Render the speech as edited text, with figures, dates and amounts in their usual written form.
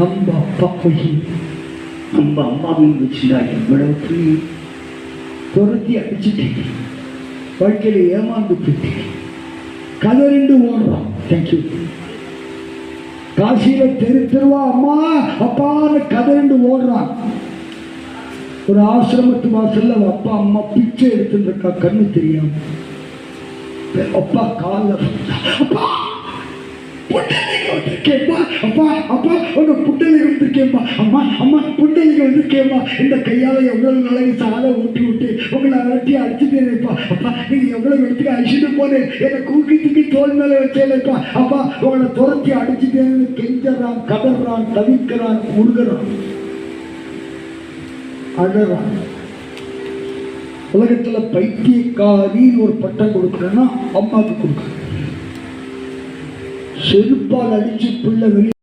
நம்ம அப்பா போய் நம்ம அம்மா இருந்துச்சுன்னா எவ்வளவு புள்ளி துரத்தி அடிச்சுட்டேன், வாழ்க்கையில ஏமாந்து போயிட்டேன், கதறிண்டு ஓடுறான். தேங்க்யூ. காசியில தெருவா அம்மா அப்பான்னு கதறிண்டு ஓடுறான். ஒரு ஆசிரமத்து வாசல்ல அப்பா அம்மா பிச்சை எடுத்துட்டு இருக்கா, கண்ணு தெரியாம. அப்பா கால அப்பா வந்திருக்கேன்பா, அப்பா அப்பா உங்க புட்டலிக்கு வந்திருக்கேன்பா, அம்மா அம்மா புட்டலிக்கு வந்திருக்கேன்பா, இந்த கையால எவ்வளவு நாளைக்கு சாலை ஊட்டி விட்டு உங்களை அரட்டி அடிச்சுட்டேனேப்பா, அப்பா நீங்க எவ்வளவு இடத்துக்கு அழிச்சுட்டு போனேன், என்னை கூக்கி தூக்கி தோல் மேல வச்சேனேப்பா, அப்பா உங்களை துரத்தி அடிச்சுட்டேன்னு கெஞ்சறான், கதறான், தவிக்கிறான், முழுகிறான், அழறான். உலகத்துல பைத்தியக்காரின்னு ஒரு பட்டம் கொடுக்குறேன்னா அம்மாவுக்கு கொடுக்குறேன். செருப்பால் அடிச்சு பிள்ளை வெளியே